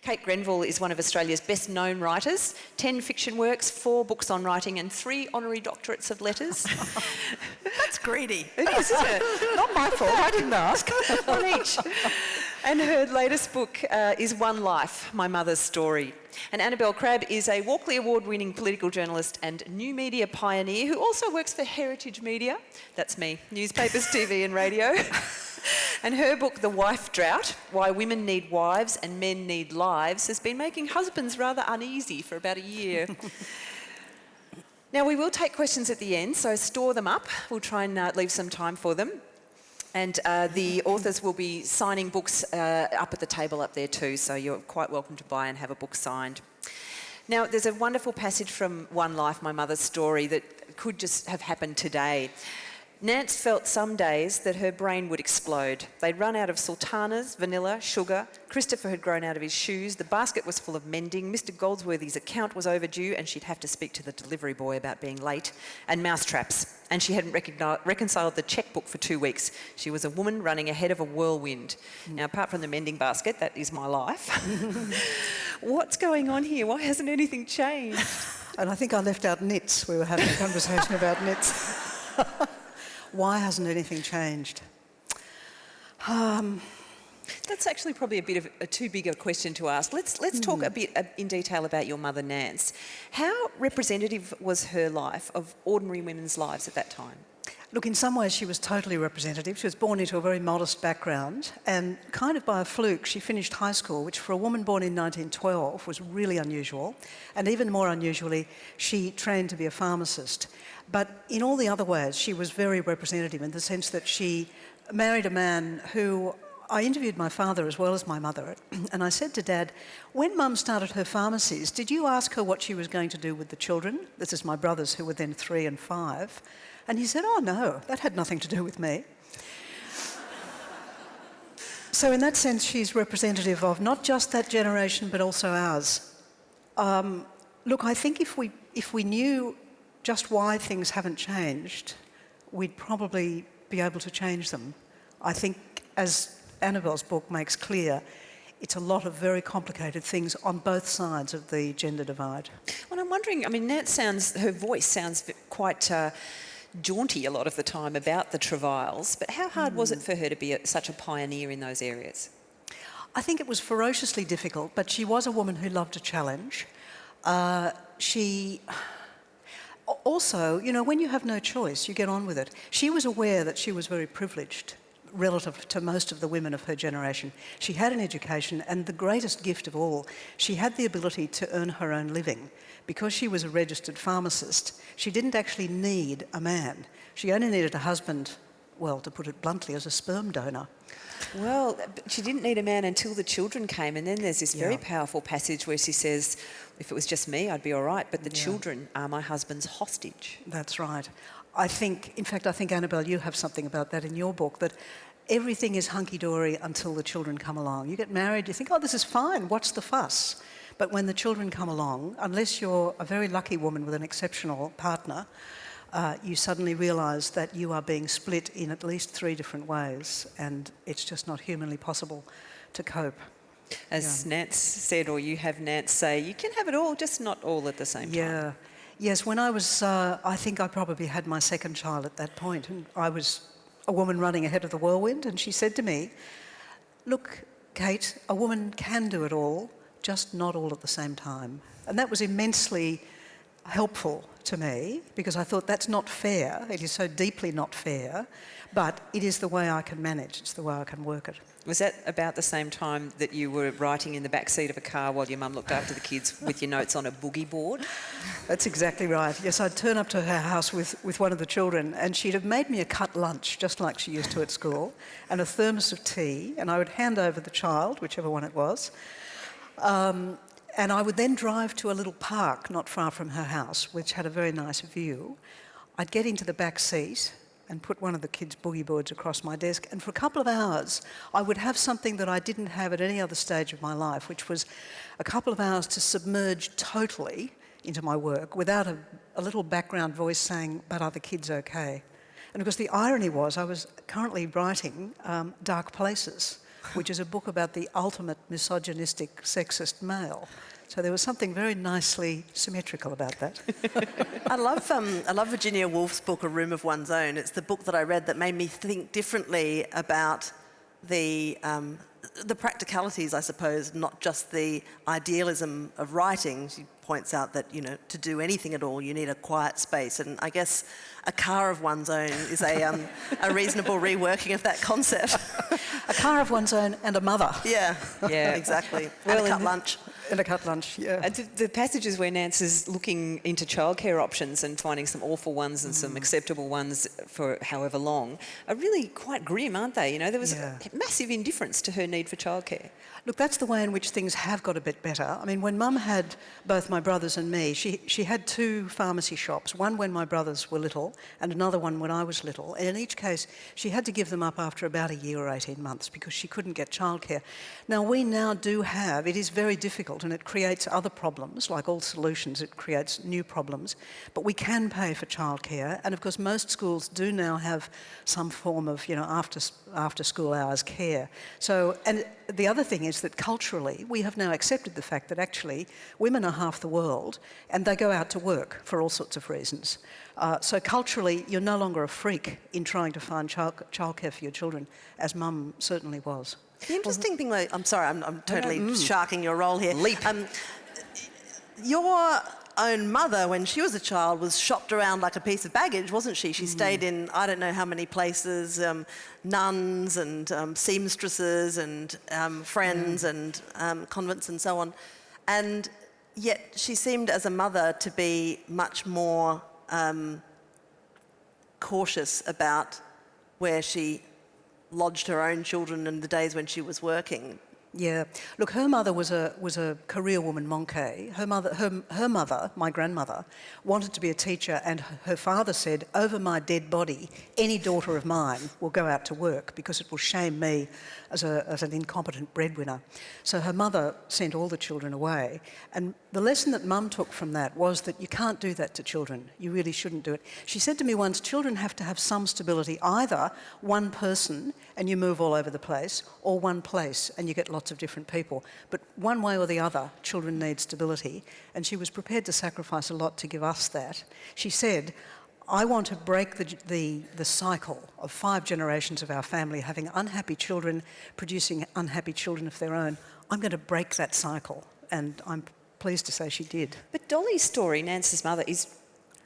Kate Grenville is one of Australia's best-known writers, 10 fiction works, 4 books on writing and 3 honorary doctorates of letters. That's greedy. It is, isn't it? Not my fault, I didn't ask. One each. And her latest book is One Life, My Mother's Story. And Annabel Crabb is a Walkley Award-winning political journalist and new media pioneer who also works for Heritage Media. That's me, newspapers, TV and radio. And her book, The Wife Drought, Why Women Need Wives and Men Need Lives, has been making husbands rather uneasy for about a year. Now, we will take questions at the end, so store them up. We'll try and leave some time for them. And the authors will be signing books up at the table up there too, so you're quite welcome to buy and have a book signed. Now, there's a wonderful passage from One Life, My Mother's Story, that could just have happened today. Nance felt some days that her brain would explode. They'd run out of sultanas, vanilla, sugar. Christopher had grown out of his shoes. The basket was full of mending. Mr. Goldsworthy's account was overdue and she'd have to speak to the delivery boy about being late. And mousetraps. And she hadn't reconciled the chequebook for 2 weeks. She was a woman running ahead of a whirlwind. Now, apart from the mending basket, that is my life. What's going on here? Why hasn't anything changed? And I think I left out knits. We were having a conversation about knits. Why hasn't anything changed? That's actually probably a bit of a too big a question to ask. Let's talk a bit in detail about your mother, Nance. How representative was her life of ordinary women's lives at that time? Look, in some ways she was totally representative. She was born into a very modest background and kind of by a fluke she finished high school, which for a woman born in 1912 was really unusual. And even more unusually, she trained to be a pharmacist. But in all the other ways, she was very representative in the sense that she married a man who... I interviewed my father as well as my mother, and I said to Dad, when Mum started her pharmacies, did you ask her what she was going to do with the children? This is my brothers, who were then 3 and 5. And he said, oh no, that had nothing to do with me. So in that sense, she's representative of not just that generation, but also ours. Look, I think if we knew just why things haven't changed, we'd probably be able to change them. I think, as Annabel's book makes clear, it's a lot of very complicated things on both sides of the gender divide. Well, I'm wondering, I mean, her voice sounds quite jaunty a lot of the time about the travails, but how hard was it for her to be such a pioneer in those areas? I think it was ferociously difficult, but she was a woman who loved a challenge. She... Also, you know, when you have no choice, you get on with it. She was aware that she was very privileged relative to most of the women of her generation. She had an education, and the greatest gift of all, she had the ability to earn her own living. Because she was a registered pharmacist, she didn't actually need a man. She only needed a husband, well, to put it bluntly, as a sperm donor. Well, she didn't need a man until the children came, and then there's this very powerful passage where she says, if it was just me, I'd be all right, but the children are my husband's hostage. That's right. I think, Annabel, you have something about that in your book, that everything is hunky-dory until the children come along. You get married, you think, oh, this is fine, what's the fuss? But when the children come along, unless you're a very lucky woman with an exceptional partner, you suddenly realise that you are being split in at least 3 different ways, and it's just not humanly possible to cope. As Nance said, or you have Nance say, you can have it all, just not all at the same time. Yes, when I was, I think I probably had my second child at that point, and I was a woman running ahead of the whirlwind, and she said to me, look, Kate, a woman can do it all, just not all at the same time. And that was immensely helpful to me, because I thought that's not fair. It is so deeply not fair, but it is the way I can manage. It's the way I can work it. Was that about the same time that you were writing in the back seat of a car while your mum looked after the kids with your notes on a boogie board? That's exactly right. Yes, I'd turn up to her house with one of the children, and she'd have made me a cut lunch, just like she used to at school, and a thermos of tea, and I would hand over the child, whichever one it was, and I would then drive to a little park not far from her house, which had a very nice view. I'd get into the back seat and put one of the kids' boogie boards across my desk, and for a couple of hours I would have something that I didn't have at any other stage of my life, which was a couple of hours to submerge totally into my work without a little background voice saying, but are the kids okay? And of course the irony was I was currently writing Dark Places, which is a book about the ultimate misogynistic, sexist male. So there was something very nicely symmetrical about that. I love Virginia Woolf's book, A Room of One's Own. It's the book that I read that made me think differently about the practicalities, I suppose, not just the idealism of writing. She points out that, to do anything at all, you need a quiet space. And I guess a car of one's own is a reasonable reworking of that concept. A car of one's own and a mother. Yeah, Yeah. Exactly. Well, and a cut lunch. And a cut lunch, yeah. The passages where Nance is looking into childcare options and finding some awful ones and some acceptable ones for however long are really quite grim, aren't they? There was a massive indifference to her need for childcare. Look, that's the way in which things have got a bit better. I mean, when Mum had both my brothers and me, she had 2 pharmacy shops, one when my brothers were little and another one when I was little. And in each case, she had to give them up after about a year or 18 months because she couldn't get childcare. Now, we now do have, it is very difficult and it creates other problems, like all solutions, it creates new problems, but we can pay for childcare. And of course, most schools do now have some form of, after school hours care. So, and the other thing is that culturally, we have now accepted the fact that actually women are half the world and they go out to work for all sorts of reasons. So culturally, you're no longer a freak in trying to find childcare for your children, as Mum certainly was. The interesting thing, though, I'm sorry, I'm totally sharking your role here. Leap. Your own mother, when she was a child, was shopped around like a piece of baggage, wasn't she? She stayed in I don't know how many places, nuns and seamstresses and friends and convents and so on. And yet she seemed as a mother to be much more cautious about where she lodged her own children in the days when she was working. Yeah. Look, her mother was a career woman manquée. Her mother, my grandmother, wanted to be a teacher, and her father said, over my dead body, any daughter of mine will go out to work because it will shame me as an incompetent breadwinner. So her mother sent all the children away. And the lesson that Mum took from that was that you can't do that to children. You really shouldn't do it. She said to me once, children have to have some stability, either one person and you move all over the place, or one place and you get lots of different people. But one way or the other, children need stability. And she was prepared to sacrifice a lot to give us that. She said, I want to break the cycle of 5 generations of our family having unhappy children, producing unhappy children of their own. I'm going to break that cycle, and I'm pleased to say she did. But Dolly's story, Nance's mother, is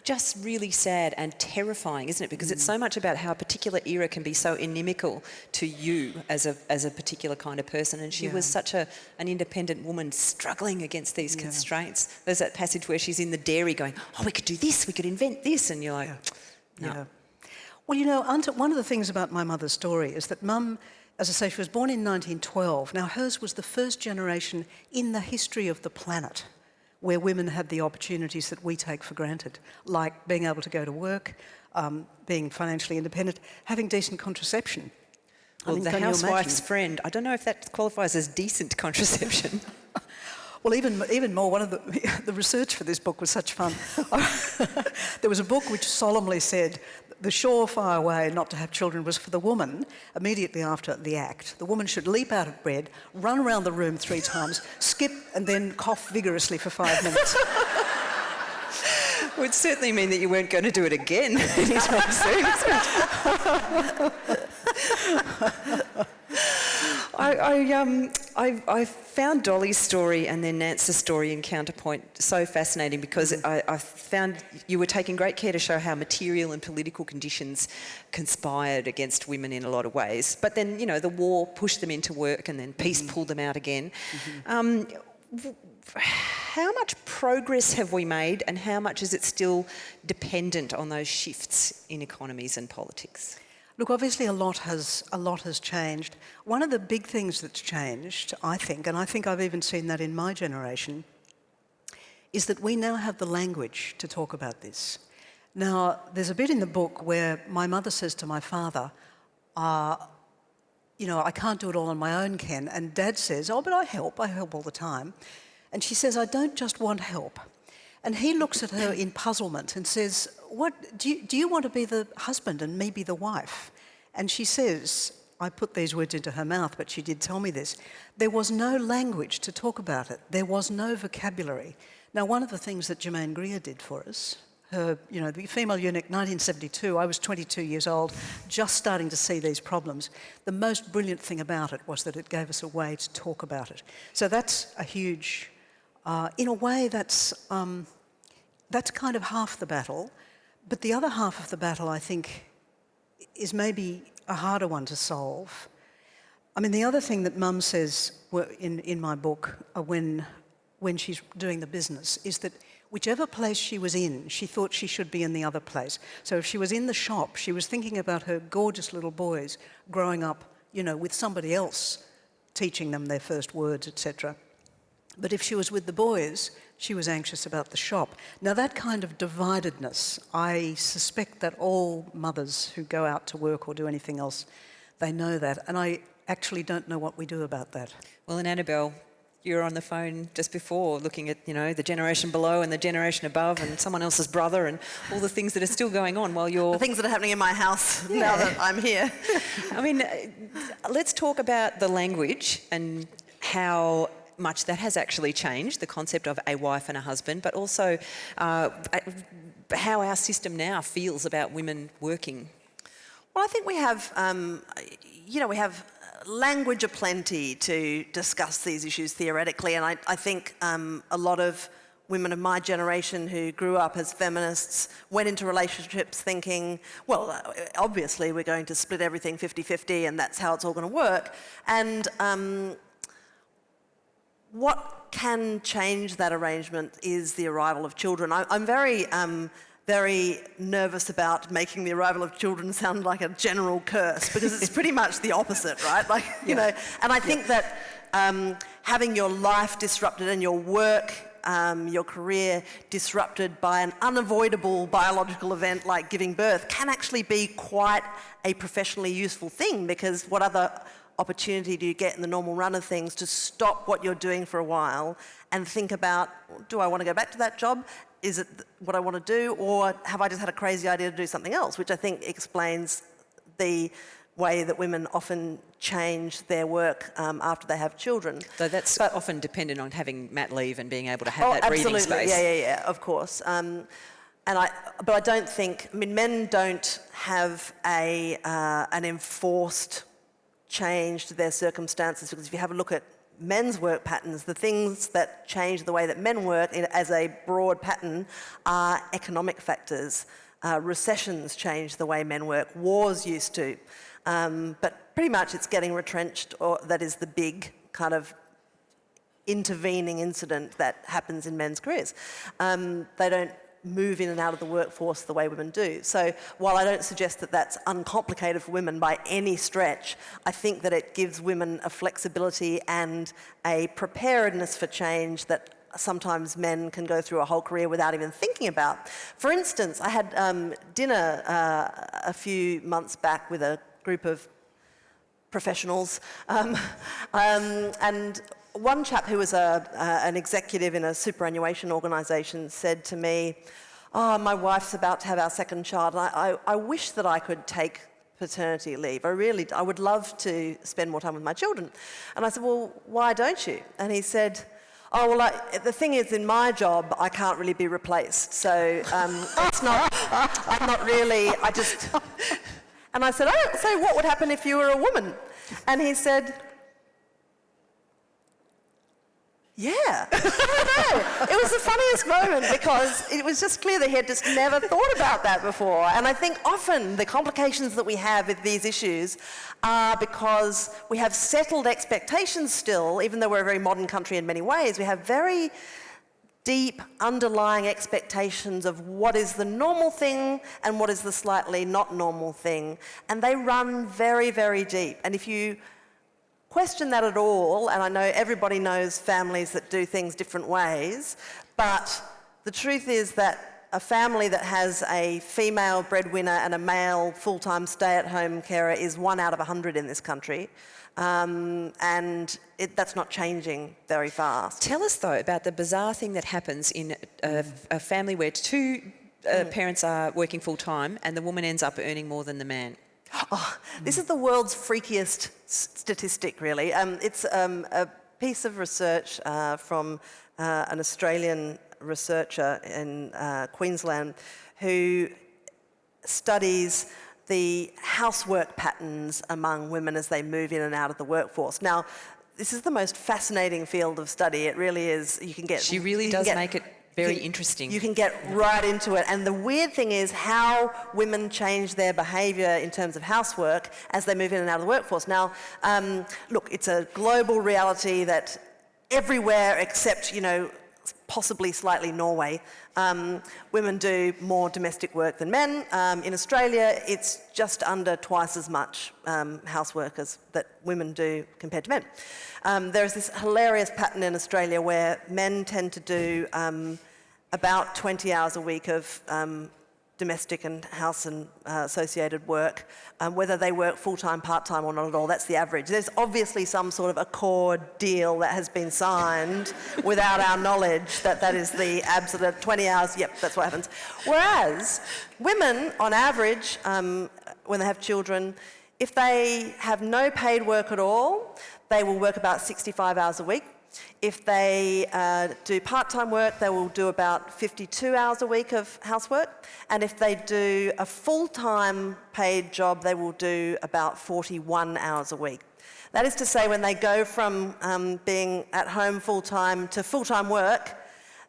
just really sad and terrifying, isn't it? Because it's so much about how a particular era can be so inimical to you as a particular kind of person. And she was such an independent woman struggling against these constraints. There's that passage where she's in the dairy going, oh, we could do this, we could invent this. And you're like, no. Yeah. Well, one of the things about my mother's story is that Mum, as I say, she was born in 1912. Now, hers was the first generation in the history of the planet where women had the opportunities that we take for granted, like being able to go to work, being financially independent, having decent contraception. Well, the housewife's friend, I don't know if that qualifies as decent contraception. Well, even more, one of the research for this book was such fun. There was a book which solemnly said the surefire way not to have children was for the woman, immediately after the act. The woman should leap out of bed, run around the room 3 times, skip and then cough vigorously for 5 minutes. Would certainly mean that you weren't going to do it again anytime soon. I found Dolly's story and then Nance's story in Counterpoint so fascinating because I found you were taking great care to show how material and political conditions conspired against women in a lot of ways. But then, the war pushed them into work and then peace pulled them out again. How much progress have we made and how much is it still dependent on those shifts in economies and politics? Look, obviously a lot has changed. One of the big things that's changed, I think, and I think I've even seen that in my generation, is that we now have the language to talk about this. Now, there's a bit in the book where my mother says to my father, I can't do it all on my own, Ken. And Dad says, oh, but I help all the time. And she says, I don't just want help. And he looks at her in puzzlement and says, "What do you want to be the husband and me be the wife?" And she says, I put these words into her mouth, but she did tell me this. There was no language to talk about it. There was no vocabulary. Now, one of the things that Germaine Greer did for us, her, the Female Eunuch, 1972, I was 22 years old, just starting to see these problems. The most brilliant thing about it was that it gave us a way to talk about it. So that's a huge, in a way, that's kind of half the battle. But the other half of the battle, I think, is maybe a harder one to solve. I mean, the other thing that Mum says in my book when she's doing the business is that whichever place she was in, she thought she should be in the other place. So if she was in the shop, she was thinking about her gorgeous little boys growing up, with somebody else teaching them their first words, etc. But if she was with the boys, she was anxious about the shop. Now, that kind of dividedness, I suspect that all mothers who go out to work or do anything else, they know that. And I actually don't know what we do about that. Well, and Annabel, you were on the phone just before looking at, the generation below and the generation above and someone else's brother and all the things that are still going on while you're... The things that are happening in my house now that I'm here. I mean, let's talk about the language and how much that has actually changed, the concept of a wife and a husband, but also how our system now feels about women working. Well, I think we have, we have language aplenty to discuss these issues theoretically, and I think a lot of women of my generation who grew up as feminists went into relationships thinking, well, obviously we're going to split everything 50-50 and that's how it's all going to work. And what can change that arrangement is the arrival of children. I'm very nervous about making the arrival of children sound like a general curse, because it's pretty much the opposite, right? Like, and I think that having your life disrupted and your work, your career disrupted by an unavoidable biological event like giving birth can actually be quite a professionally useful thing, because what other opportunity do you get in the normal run of things to stop what you're doing for a while and think about, do I want to go back to that job? Is it what I want to do? Or have I just had a crazy idea to do something else? Which I think explains the way that women often change their work after they have children. So that's often dependent on having mat leave and being able to have that breathing space. Yeah, of course. But I don't think, men don't have an enforced change to their circumstances, because if you have a look at men's work patterns, the things that change the way that men work as a broad pattern are economic factors. Recessions change the way men work, wars used to. But pretty much it's getting retrenched, or that is the big kind of intervening incident that happens in men's careers. They don't move in and out of the workforce the way women do. So while I don't suggest that that's uncomplicated for women by any stretch, I think that it gives women a flexibility and a preparedness for change that sometimes men can go through a whole career without even thinking about. For instance, I had dinner a few months back with a group of professionals, and one chap who was an executive in a superannuation organisation said to me, "Oh, my wife's about to have our second child, and I wish that I could take paternity leave. I would love to spend more time with my children." And I said, "Well, why don't you?" And he said, "Oh, well, the thing is, in my job, I can't really be replaced, so it's not, I'm not really, I just..." And I said, "Oh, so what would happen if you were a woman?" And he said, "Yeah." I don't know. It was the funniest moment, because it was just clear that he had just never thought about that before. And I think often the complications that we have with these issues are because we have settled expectations still, even though we're a very modern country in many ways. We have very deep underlying expectations of what is the normal thing and what is the slightly not normal thing. And they run very, very deep. And if you question that at all, and I know everybody knows families that do things different ways, but the truth is that a family that has a female breadwinner and a male full-time stay-at-home carer is 1 out of 100 in this country, and that's not changing very fast. Tell us, though, about the bizarre thing that happens in a family where two parents are working full-time and the woman ends up earning more than the man. This is the world's freakiest statistic, really. It's a piece of research from an Australian researcher in Queensland who studies the housework patterns among women as they move in and out of the workforce. Now, this is the most fascinating field of study. It really is. She really does make it very interesting. You can get right into it. And the weird thing is how women change their behaviour in terms of housework as they move in and out of the workforce. Now, look, it's a global reality that everywhere except, possibly slightly Norway, women do more domestic work than men. In Australia, it's just under twice as much housework as that women do compared to men. There's this hilarious pattern in Australia where men tend to do about 20 hours a week of domestic and house and associated work, whether they work full-time, part-time or not at all. That's the average. There's obviously some sort of accord deal that has been signed without our knowledge that is the absolute 20 hours, yep, that's what happens. Whereas women, on average, when they have children, if they have no paid work at all, they will work about 65 hours a week. If they do part-time work, they will do about 52 hours a week of housework. And if they do a full-time paid job, they will do about 41 hours a week. That is to say, when they go from being at home full-time to full-time work,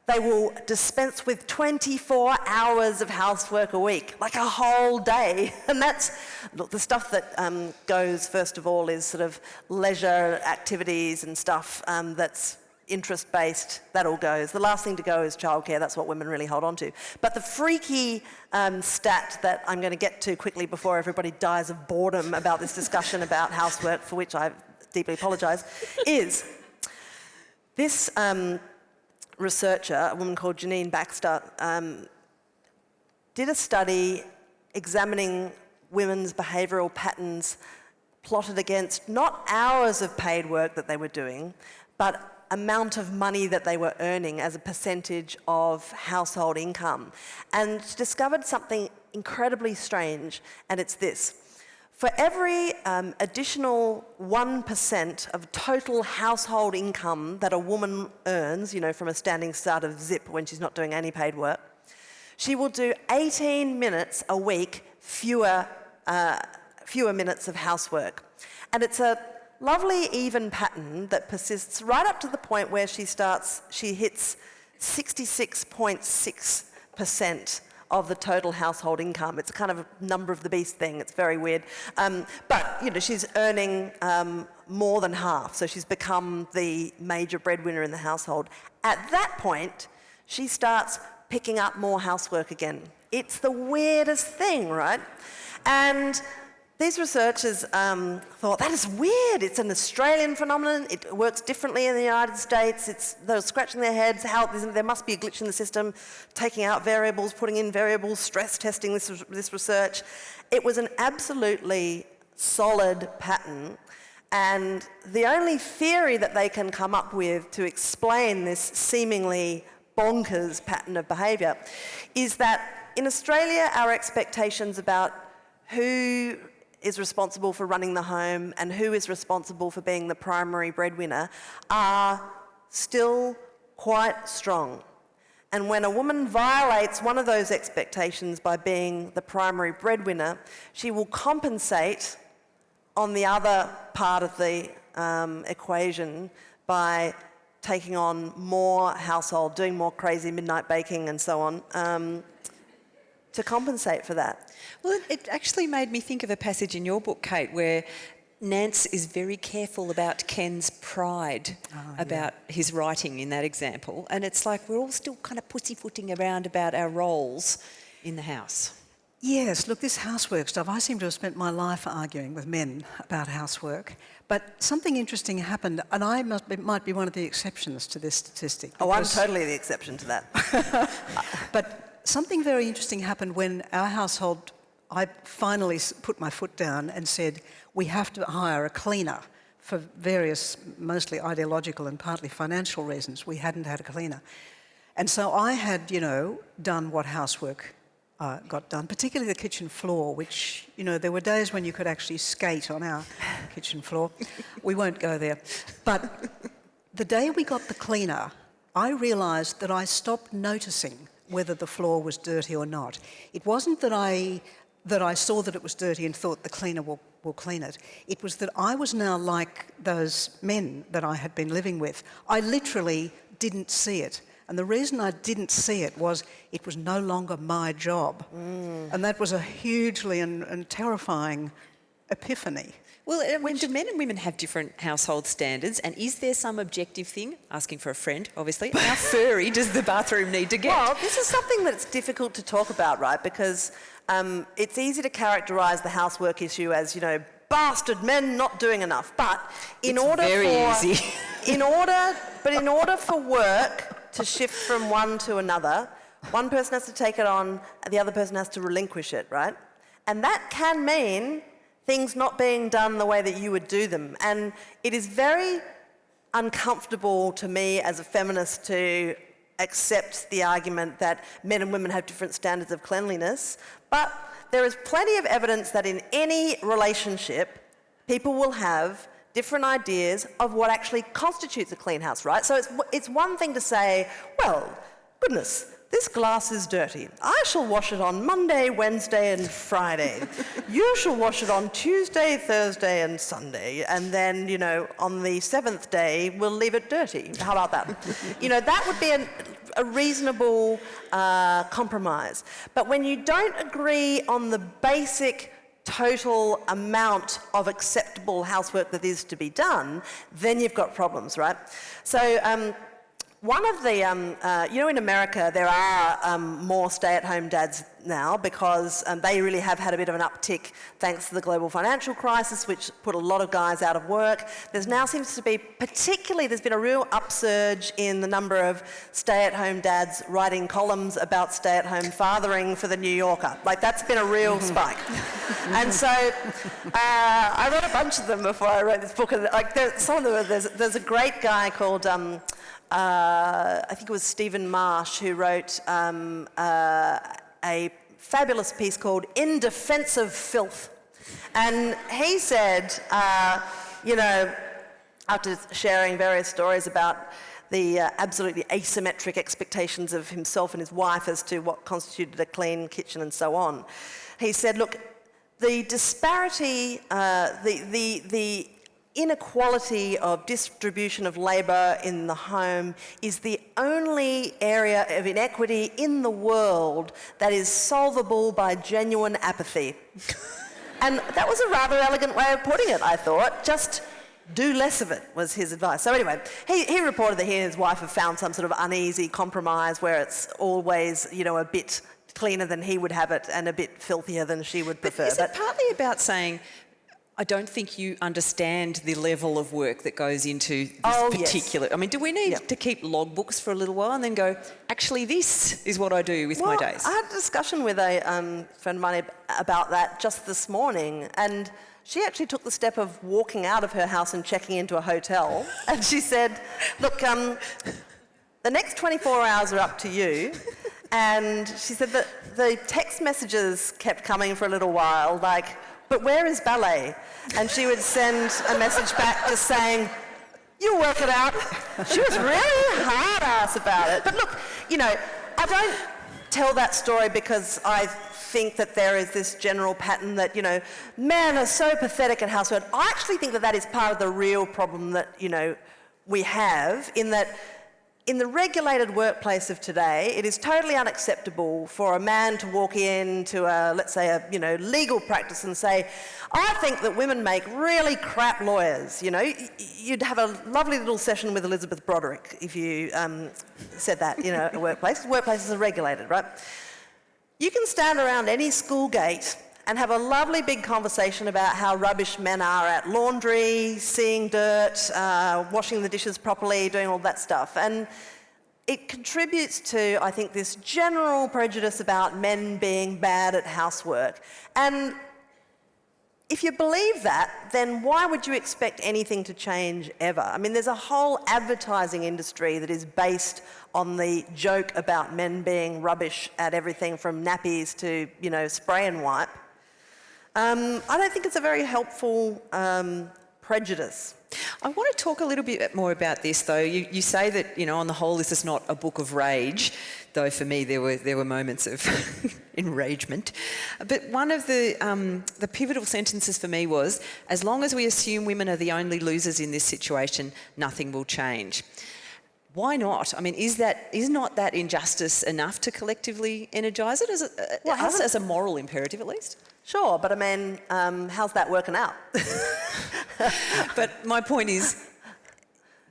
they will dispense with 24 hours of housework a week, like a whole day. And that's, look, the stuff that goes, first of all, is sort of leisure activities and stuff that's interest-based, that all goes. The last thing to go is childcare, that's what women really hold on to. But the freaky stat that I'm going to get to quickly before everybody dies of boredom about this discussion about housework, for which I deeply apologise, is this researcher, a woman called Janine Baxter, did a study examining women's behavioural patterns plotted against not hours of paid work that they were doing, but amount of money that they were earning as a percentage of household income. And she discovered something incredibly strange, and it's this. For every additional 1% of total household income that a woman earns, from a standing start of zip when she's not doing any paid work, she will do 18 minutes a week fewer minutes of housework. And it's a lovely even pattern that persists right up to the point where she hits 66.6% of the total household income. It's a kind of a number of the beast thing. It's very weird. But she's earning more than half, so she's become the major breadwinner in the household. At that point, she starts picking up more housework again. It's the weirdest thing, right? And these researchers thought, that is weird. It's an Australian phenomenon. It works differently in the United States. They were scratching their heads. There must be a glitch in the system, taking out variables, putting in variables, stress testing this research. It was an absolutely solid pattern. And the only theory that they can come up with to explain this seemingly bonkers pattern of behaviour is that in Australia, our expectations about who is responsible for running the home and who is responsible for being the primary breadwinner are still quite strong. And when a woman violates one of those expectations by being the primary breadwinner, she will compensate on the other part of the equation by taking on more household, doing more crazy midnight baking and so on, to compensate for that. Well, it actually made me think of a passage in your book, Kate, where Nance is very careful about Ken's pride about his writing in that example. And it's like we're all still kind of pussyfooting around about our roles in the house. Yes, look, this housework stuff, I seem to have spent my life arguing with men about housework. But something interesting happened, and I might be one of the exceptions to this statistic. Oh, I'm totally the exception to that. But something very interesting happened when our household, I finally put my foot down and said, we have to hire a cleaner for various, mostly ideological and partly financial reasons. We hadn't had a cleaner. And so I had, done what housework got done, particularly the kitchen floor, which, you know, there were days when you could actually skate on our kitchen floor. We won't go there. But the day we got the cleaner, I realised that I stopped noticing whether the floor was dirty or not. It wasn't that I saw that it was dirty and thought the cleaner will clean it. It was that I was now like those men that I had been living with. I literally didn't see it. And the reason I didn't see it was no longer my job. And that was a hugely and terrifying epiphany. Well, do men and women have different household standards? And is there some objective thing, asking for a friend, obviously, how furry does the bathroom need to get? Well, this is something that's difficult to talk about, right? Because it's easy to characterise the housework issue as, you know, bastard men not doing enough. But in order for work to shift from one to another, one person has to take it on, and the other person has to relinquish it, right? And that can mean things not being done the way that you would do them. And it is very uncomfortable to me as a feminist to accept the argument that men and women have different standards of cleanliness, but there is plenty of evidence that in any relationship, people will have different ideas of what actually constitutes a clean house, right? So it's one thing to say, well, goodness, this glass is dirty. I shall wash it on Monday, Wednesday, and Friday. You shall wash it on Tuesday, Thursday, and Sunday. And then, you know, on the 7th day, we'll leave it dirty. How about that? You know, that would be a reasonable compromise. But when you don't agree on the basic total amount of acceptable housework that is to be done, then you've got problems, right? So one of the, you know, in America there are more stay-at-home dads now because they really have had a bit of an uptick thanks to the global financial crisis, which put a lot of guys out of work. There's now seems to be, particularly, there's been a real upsurge in the number of stay-at-home dads writing columns about stay-at-home fathering for the New Yorker. Like, that's been a real spike. And so I read a bunch of them before I wrote this book. And like, some of them, there's a great guy called I think it was Stephen Marsh who wrote a fabulous piece called In Defense of Filth. And he said, you know, after sharing various stories about the absolutely asymmetric expectations of himself and his wife as to what constituted a clean kitchen and so on, he said, look, the disparity, the inequality of distribution of labour in the home is the only area of inequity in the world that is solvable by genuine apathy. And that was a rather elegant way of putting it, I thought. Just do less of it was his advice. So anyway, he reported that he and his wife have found some sort of uneasy compromise where it's always, you know, a bit cleaner than he would have it and a bit filthier than she would prefer. But is it partly about saying, I don't think you understand the level of work that goes into this particular... Yes. I mean, do we need to keep logbooks for a little while and then go, actually, this is what I do with my days? I had a discussion with a friend of mine about that just this morning, and she actually took the step of walking out of her house and checking into a hotel, and she said, look, the next 24 hours are up to you. And she said that the text messages kept coming for a little while, like, but where is ballet? And she would send a message back just saying, you'll work it out. She was really hard-ass about it. But look, you know, I don't tell that story because I think that there is this general pattern that, you know, men are so pathetic at housework. I actually think that that is part of the real problem that, you know, we have, in that in the regulated workplace of today, it is totally unacceptable for a man to walk into a, let's say, a, you know, legal practice and say, I think that women make really crap lawyers. You know, you'd have a lovely little session with Elizabeth Broderick if you said that, you know, at a workplace. Workplaces are regulated, right? You can stand around any school gate and have a lovely big conversation about how rubbish men are at laundry, seeing dirt, washing the dishes properly, doing all that stuff. And it contributes to, I think, this general prejudice about men being bad at housework. And if you believe that, then why would you expect anything to change ever? I mean, there's a whole advertising industry that is based on the joke about men being rubbish at everything from nappies to, you know, spray and wipe. I don't think it's a very helpful prejudice. I want to talk a little bit more about this, though. You say that, you know, on the whole, this is not a book of rage, though for me there were moments of enragement. But one of the pivotal sentences for me was, as long as we assume women are the only losers in this situation, nothing will change. Why not? I mean, is not that injustice enough to collectively energise it, as a moral imperative at least? Sure, but I mean, how's that working out? But my point is,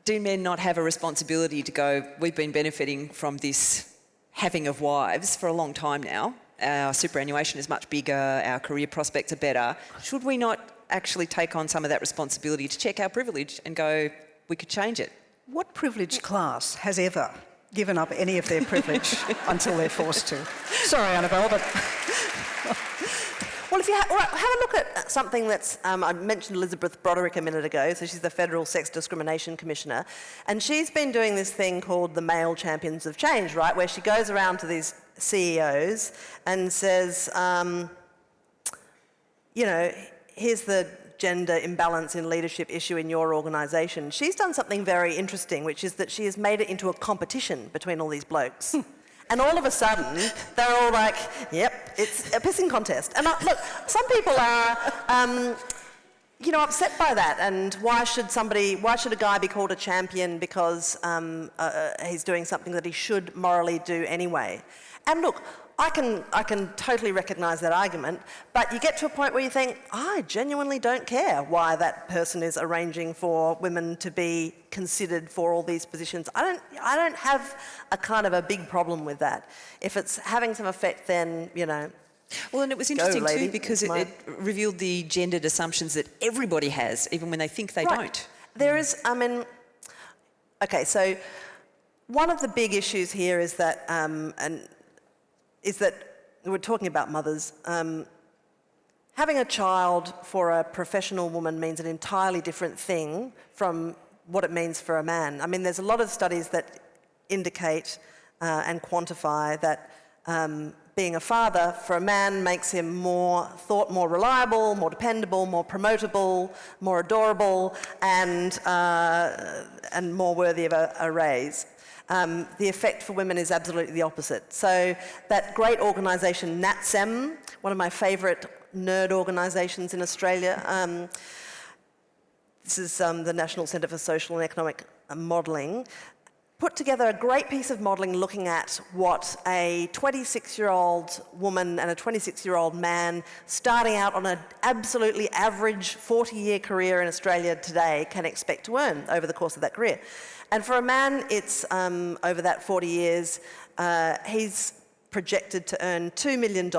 do men not have a responsibility to go, we've been benefiting from this having of wives for a long time now, our superannuation is much bigger, our career prospects are better. Should we not actually take on some of that responsibility to check our privilege and go, we could change it? What privileged class has ever given up any of their privilege until they're forced to? Sorry, Annabel, but... Well, if you have a look at something that's, I mentioned Elizabeth Broderick a minute ago, so she's the Federal Sex Discrimination Commissioner, and she's been doing this thing called the Male Champions of Change, right, where she goes around to these CEOs and says, you know, here's the gender imbalance in leadership issue in your organisation. She's done something very interesting, which is that she has made it into a competition between all these blokes. And all of a sudden, they're all like, yep, it's a pissing contest. And look, some people are, you know, upset by that. And why should a guy be called a champion because he's doing something that he should morally do anyway? And look, I can totally recognise that argument, but you get to a point where you think, I genuinely don't care why that person is arranging for women to be considered for all these positions. I don't have a kind of a big problem with that. If it's having some effect, then, you know. Well, and it was interesting lady, too because it revealed the gendered assumptions that everybody has, even when they think they don't. There is, I mean, okay, so one of the big issues here is that, is that we're talking about mothers. Having a child for a professional woman means an entirely different thing from what it means for a man. I mean, there's a lot of studies that indicate and quantify that being a father for a man makes him more reliable, more dependable, more promotable, more adorable, and more worthy of a raise. The effect for women is absolutely the opposite. So that great organisation, NATSEM, one of my favourite nerd organisations in Australia, this is the National Centre for Social and Economic Modelling, put together a great piece of modelling looking at what a 26-year-old woman and a 26-year-old man starting out on an absolutely average 40-year career in Australia today can expect to earn over the course of that career. And for a man, it's over that 40 years, he's projected to earn $2 million.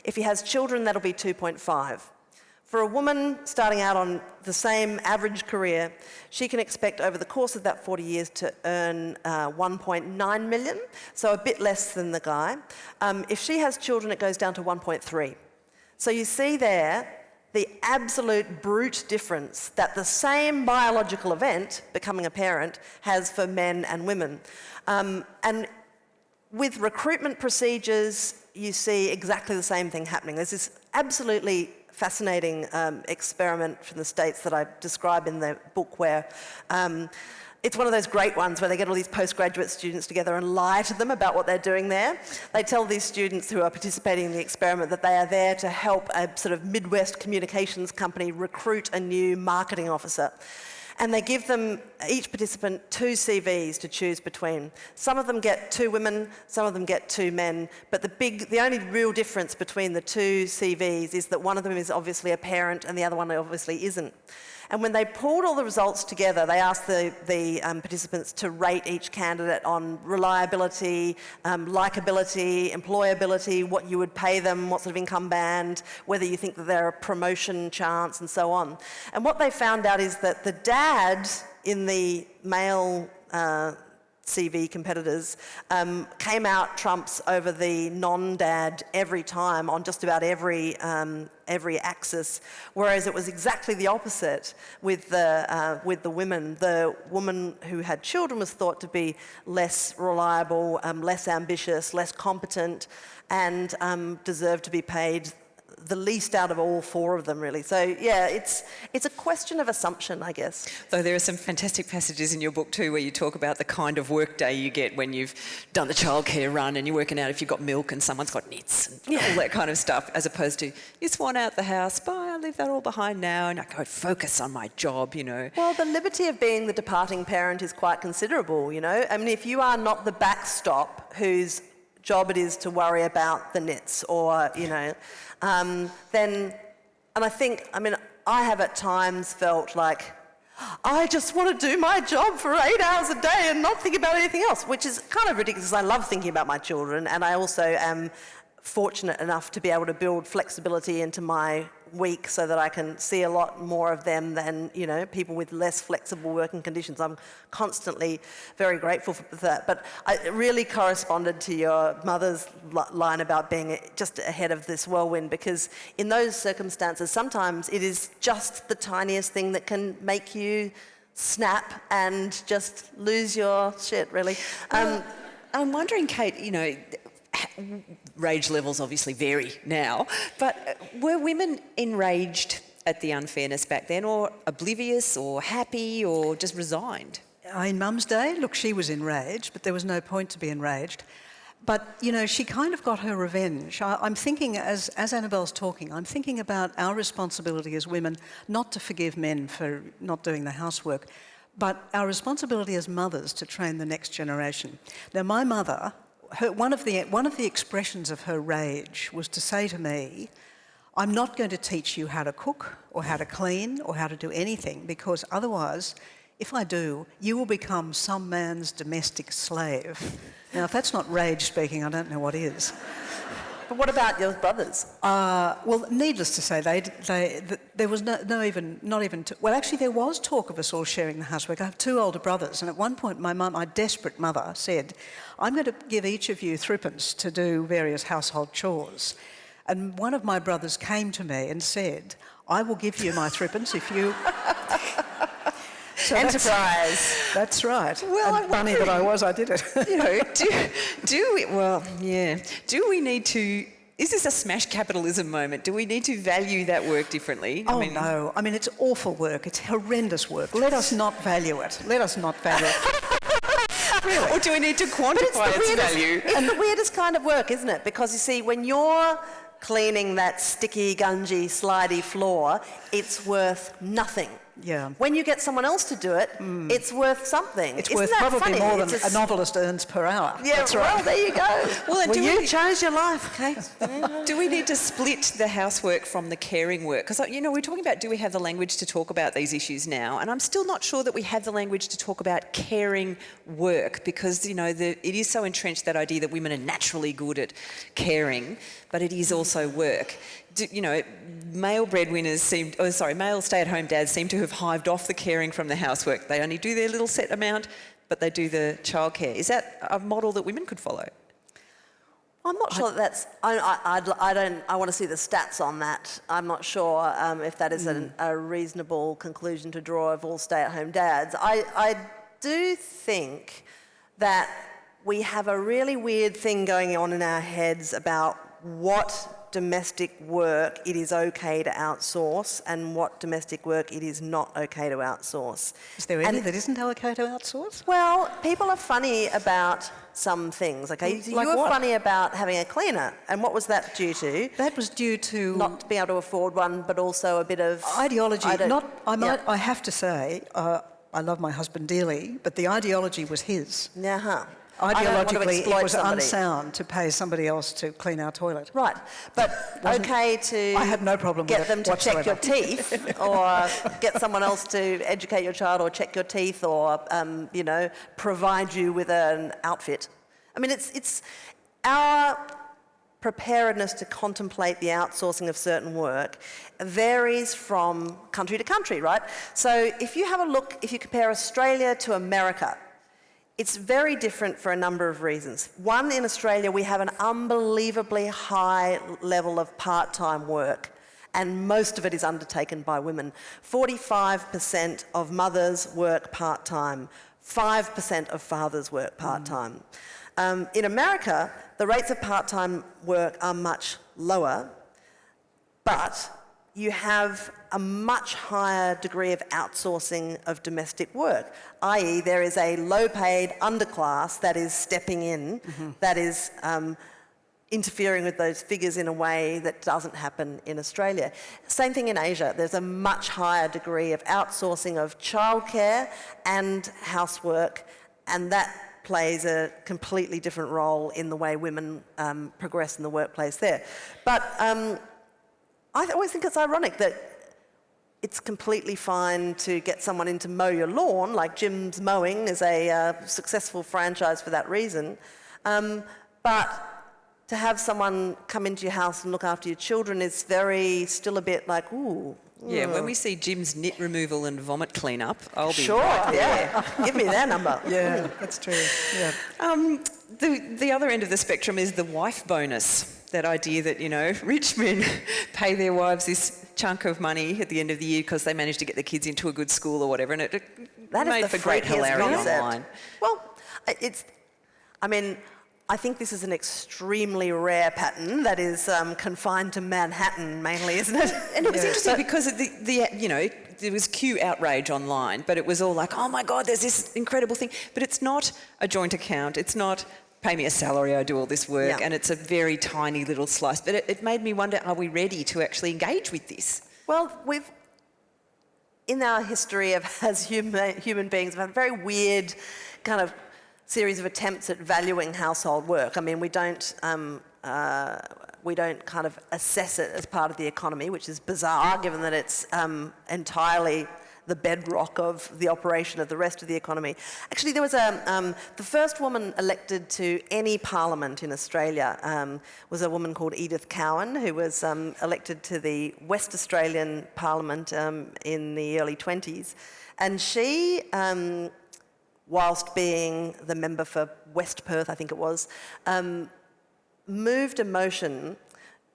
If he has children, that'll be 2.5. For a woman starting out on the same average career, she can expect over the course of that 40 years to earn 1.9 million, so a bit less than the guy. If she has children, it goes down to 1.3. So you see there the absolute brute difference that the same biological event, becoming a parent, has for men and women. And with recruitment procedures, you see exactly the same thing happening. There's this absolutely fascinating experiment from the States that I describe in the book where it's one of those great ones where they get all these postgraduate students together and lie to them about what they're doing there. They tell these students who are participating in the experiment that they are there to help a sort of Midwest communications company recruit a new marketing officer. And they give them, each participant, 2 CVs to choose between. Some of them get 2 women, some of them get 2 men, but the only real difference between the 2 CVs is that one of them is obviously a parent and the other one obviously isn't. And when they pulled all the results together, they asked the participants to rate each candidate on reliability, likability, employability, what you would pay them, what sort of income band, whether you think that they're a promotion chance, and so on. And what they found out is that the dad in the male CV competitors, came out trumps over the non-dad every time on just about every axis, whereas it was exactly the opposite with the women. The woman who had children was thought to be less reliable, less ambitious, less competent, and deserved to be paid the least out of all four of them, really. So, yeah, it's a question of assumption, I guess. Though there are some fantastic passages in your book too where you talk about the kind of work day you get when you've done the childcare run and you're working out if you've got milk and someone's got nits and all that kind of stuff, as opposed to, you swan out the house, bye, I leave that all behind now and I go focus on my job, you know. Well, the liberty of being the departing parent is quite considerable, you know. I mean, if you are not the backstop whose job it is to worry about the nits or, you know, then, and I have at times felt like, I just want to do my job for 8 hours a day and not think about anything else, which is kind of ridiculous. I love thinking about my children, and I also am fortunate enough to be able to build flexibility into my week so that I can see a lot more of them than, you know, people with less flexible working conditions. I'm constantly very grateful for that. But it really corresponded to your mother's line about being just ahead of this whirlwind, because in those circumstances, sometimes it is just the tiniest thing that can make you snap and just lose your shit, really. I'm wondering, Kate, you know, rage levels obviously vary now, but were women enraged at the unfairness back then, or oblivious, or happy, or just resigned? In Mum's day, look, she was enraged, but there was no point to be enraged. But, you know, she kind of got her revenge. I'm thinking, as Annabel's talking, I'm thinking about our responsibility as women not to forgive men for not doing the housework, but our responsibility as mothers to train the next generation. Now, my mother, one of the expressions of her rage was to say to me, I'm not going to teach you how to cook or how to clean or how to do anything, because otherwise, if I do, you will become some man's domestic slave. Now, if that's not rage speaking, I don't know what is. But what about your brothers? Well, needless to say, there was well, actually, there was talk of us all sharing the housework. I have two older brothers, and at one point, my desperate mother said, I'm going to give each of you threepence to do various household chores. And one of my brothers came to me and said, I will give you my threepence if you... So Enterprise. That's right. Well, and funny that I was, I did it. You know, do we need to... Is this a smash capitalism moment? Do we need to value that work differently? Oh, no. I mean, it's awful work. It's horrendous work. Let us not value it. Let us not value it. Really? Or do we need to quantify its value? It's the weirdest kind of work, isn't it? Because, you see, when you're cleaning that sticky, gungy, slidey floor, it's worth nothing. Yeah. When you get someone else to do it, it's worth something. It's Isn't worth that probably funny? more than a novelist earns per hour. Yeah, that's right. Well, there you go. Well, you chose your life, Kate. Do we need to split the housework from the caring work? Because, you know, we're talking about, do we have the language to talk about these issues now? And I'm still not sure that we have the language to talk about caring work, because, you know, it is so entrenched, that idea that women are naturally good at caring, but it is also work. You know, male stay-at-home dads seem to have hived off the caring from the housework. They only do their little set amount, but they do the childcare. Is that a model that women could follow? I'm not sure that's... I want to see the stats on that. I'm not sure if that is a reasonable conclusion to draw of all stay-at-home dads. I do think that we have a really weird thing going on in our heads about what domestic work it is okay to outsource and what domestic work it is not okay to outsource. Is there any that isn't okay to outsource? Well, people are funny about some things, okay? Like you were what? funny about having a cleaner, and what was that due to? That was due to... Not being able to afford one, but also a bit of... Ideology. I have to say, I love my husband dearly, but the ideology was his. Uh-huh. Ideologically, it was unsound to pay somebody else to clean our toilet. Right, but okay to... I had no problem get with them it to whatsoever. check your teeth, or get someone else to educate your child, or check your teeth, or, you know, provide you with an outfit. I mean, it's our preparedness to contemplate the outsourcing of certain work varies from country to country, right? So if you have a look, if you compare Australia to America, It's very different for a number of reasons. One, in Australia, we have an unbelievably high level of part-time work, and most of it is undertaken by women. 45% of mothers work part-time, 5% of fathers work part-time. In America, the rates of part-time work are much lower, but you have a much higher degree of outsourcing of domestic work, i.e. there is a low-paid underclass that is stepping in, that is interfering with those figures in a way that doesn't happen in Australia. Same thing in Asia. There's a much higher degree of outsourcing of childcare and housework, and that plays a completely different role in the way women progress in the workplace there. But I always think it's ironic that it's completely fine to get someone in to mow your lawn, like Jim's Mowing is a successful franchise for that reason, but to have someone come into your house and look after your children is still a bit like, ooh. Yeah, when we see Jim's knit removal and vomit cleanup, I'll be sure, right there. yeah. Give me their number. Yeah, that's true. Yeah. The other end of the spectrum is the wife bonus. That idea that, you know, rich men pay their wives this chunk of money at the end of the year because they managed to get the kids into a good school or whatever, and it made for great hilarity online. Well, I think this is an extremely rare pattern that is confined to Manhattan mainly, isn't it? And it was interesting because there was Q outrage online, but it was all like, oh my God, there's this incredible thing. But it's not a joint account. It's not pay me a salary, I do all this work, and it's a very tiny little slice. But it made me wonder, are we ready to actually engage with this? Well, in our history as human beings, we've had a very weird kind of series of attempts at valuing household work. I mean, we don't kind of assess it as part of the economy, which is bizarre given that it's entirely the bedrock of the operation of the rest of the economy. Actually, there was the first woman elected to any parliament in Australia was a woman called Edith Cowan, who was elected to the West Australian Parliament in the early 20s. And she, whilst being the member for West Perth, I think it was, moved a motion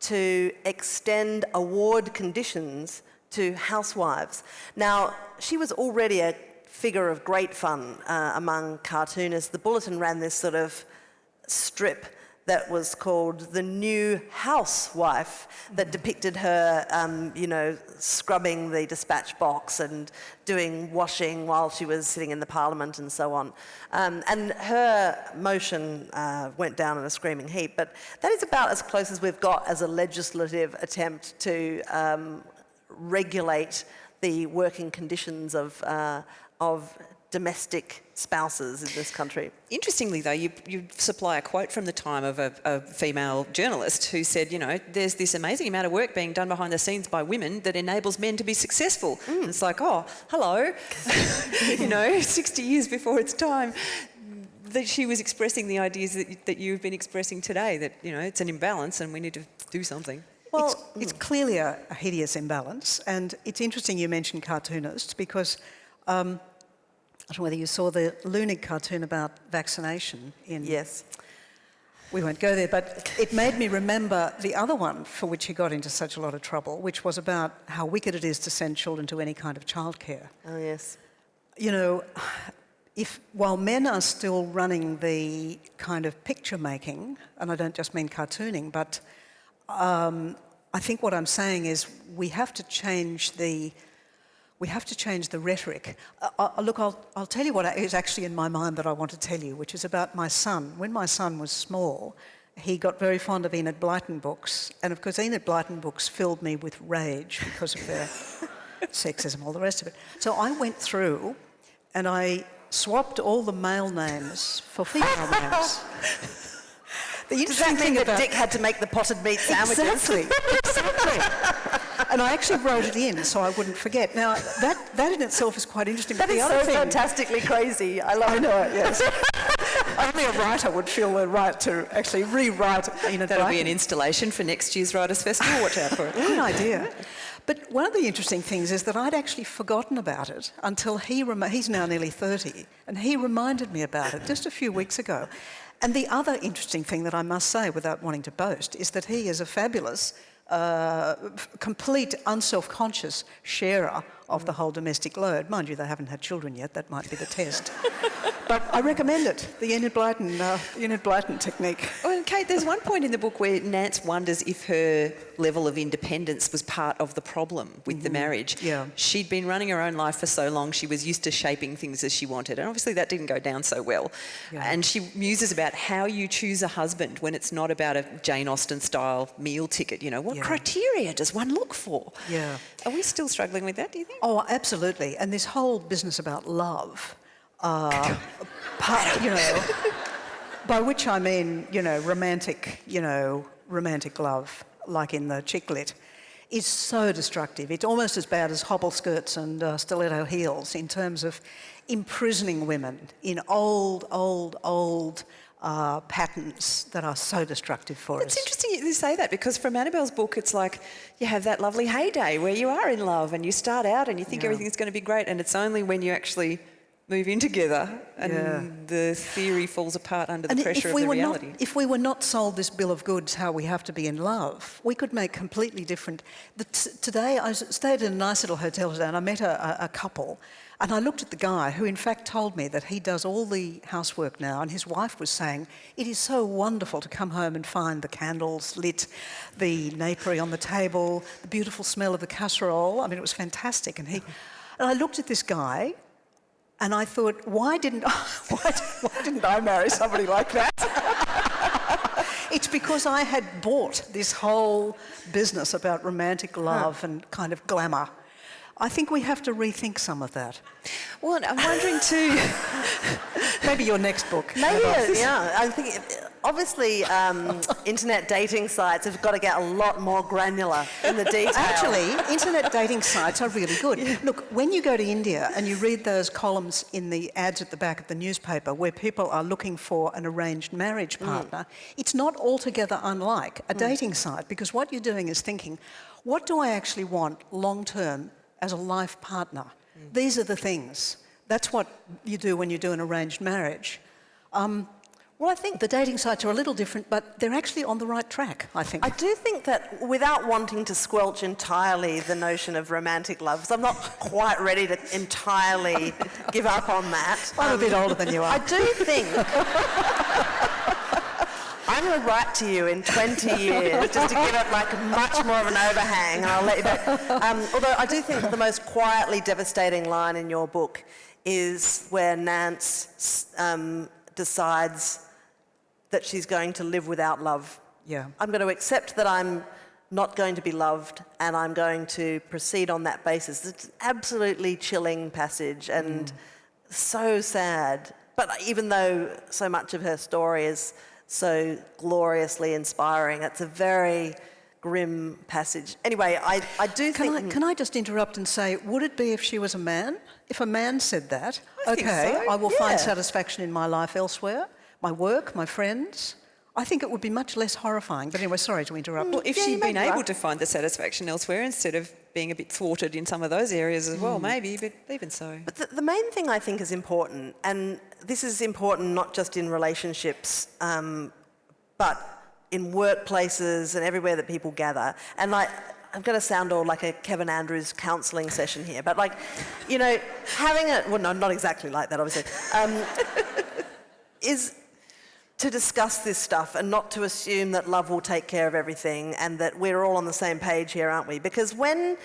to extend award conditions to housewives. Now, she was already a figure of great fun among cartoonists. The Bulletin ran this sort of strip that was called The New Housewife, that depicted her, scrubbing the dispatch box and doing washing while she was sitting in the parliament and so on. And her motion went down in a screaming heap, but that is about as close as we've got as a legislative attempt to regulate the working conditions of domestic spouses in this country. Interestingly, though, you supply a quote from the time of a female journalist who said, there's this amazing amount of work being done behind the scenes by women that enables men to be successful. And it's like, oh, hello, 60 years before its time, that she was expressing the ideas that you've been expressing today, that, it's an imbalance and we need to do something. Well, it's clearly a hideous imbalance, and it's interesting you mentioned cartoonists because I don't know whether you saw the Loonig cartoon about vaccination. Yes. We won't go there, but it made me remember the other one for which he got into such a lot of trouble, which was about how wicked it is to send children to any kind of childcare. Oh, yes. While men are still running the kind of picture making, and I don't just mean cartooning, but I think what I'm saying is we have to change the rhetoric. Look, I'll tell you what is actually in my mind that I want to tell you, which is about my son. When my son was small, he got very fond of Enid Blyton books, and of course Enid Blyton books filled me with rage because of their sexism, all the rest of it. So I went through and I swapped all the male names for female names. Does that mean that Dick had to make the potted meat sandwiches? Exactly. And I actually wrote it in so I wouldn't forget. Now, that in itself is quite interesting. That is so fantastically crazy. I know it, yes. Only a writer would feel the right to actually rewrite. That'll be an installation for next year's Writers Festival. Watch out for it. Good idea. But one of the interesting things is that I'd actually forgotten about it until he's now nearly 30, and he reminded me about it just a few weeks ago. And the other interesting thing that I must say, without wanting to boast, is that he is a fabulous, complete, unself-conscious sharer of the whole domestic load. Mind you, they haven't had children yet. That might be the test. But I recommend it, the Enid Blyton technique. Oh, and Kate, there's one point in the book where Nance wonders if her level of independence was part of the problem with the marriage. Yeah. She'd been running her own life for so long, she was used to shaping things as she wanted, and obviously that didn't go down so well. Yeah. And she muses about how you choose a husband when it's not about a Jane Austen-style meal ticket. You know, what criteria does one look for? Yeah. Are we still struggling with that, do you think? Oh, absolutely. And this whole business about love, by which I mean, romantic love, like in the chick lit, is so destructive. It's almost as bad as hobble skirts and stiletto heels in terms of imprisoning women in old patterns that are so destructive for us. It's interesting you say that, because from Annabel's book, it's like you have that lovely heyday where you are in love and you start out and you think everything's going to be great, and it's only when you actually move in together and the theory falls apart under the pressure of the reality. If we were not sold this bill of goods how we have to be in love, we could make completely different... Today, I stayed in a nice little hotel today and I met a couple, and I looked at the guy who in fact told me that he does all the housework now, and his wife was saying, it is so wonderful to come home and find the candles lit, the napery on the table, the beautiful smell of the casserole. I mean, it was fantastic. And I looked at this guy and I thought, why didn't I marry somebody like that? It's because I had bought this whole business about romantic love and kind of glamour. I think we have to rethink some of that. Well, I'm wondering too... Maybe your next book. Maybe, yeah. I think, obviously, internet dating sites have got to get a lot more granular in the detail. Actually, internet dating sites are really good. Yeah. Look, when you go to India and you read those columns in the ads at the back of the newspaper where people are looking for an arranged marriage partner, it's not altogether unlike a dating site, because what you're doing is thinking, what do I actually want long-term as a life partner? These are the things. That's what you do when you do an arranged marriage. Well, I think the dating sites are a little different, but they're actually on the right track, I think. I do think that, without wanting to squelch entirely the notion of romantic love, because I'm not quite ready to entirely give up on that. I'm a bit older than you are. I do think... I'm going to write to you in 20 years just to give it like much more of an overhang, and I'll let you know. Although I do think that the most quietly devastating line in your book is where Nance decides that she's going to live without love. Yeah. I'm going to accept that I'm not going to be loved, and I'm going to proceed on that basis. It's an absolutely chilling passage and so sad. But even though so much of her story is so gloriously inspiring, it's a very grim passage. Anyway, I do think... Can I just interrupt and say, would it be if she was a man? If a man said that, I think so. I will find satisfaction in my life elsewhere, my work, my friends. I think it would be much less horrifying. But anyway, sorry to interrupt. Well, if she'd been able to find the satisfaction elsewhere instead of being a bit thwarted in some of those areas as well, maybe, but even so. But the main thing I think is important, and this is important not just in relationships, but in workplaces and everywhere that people gather. And I'm going to sound all like a Kevin Andrews counselling session here, but having a... Well, no, not exactly like that, obviously. Is to discuss this stuff and not to assume that love will take care of everything and that we're all on the same page here, aren't we? Because when